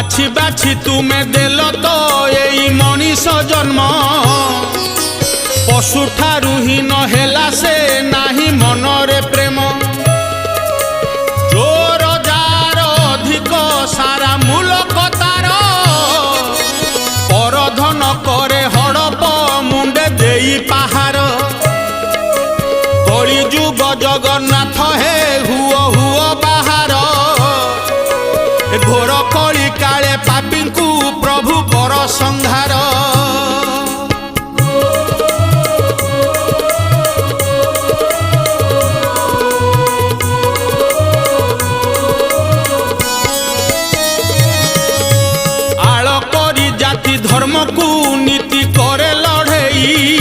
बाछी बाछी तुम्हें देल तो यही मनीष जन्म पशु ठारू ही नहेला से नाही मनरे प्रेम जोर जार अधिक सारा मूलक तार परधन करे हड़प मुंडे देई पहाड़ कली जुग जगन्नाथ हे हुओ हुओ बाहर घोर कली काले पापी को प्रभु कर संहार आल करी जाति धर्म को नीति करे लड़ेई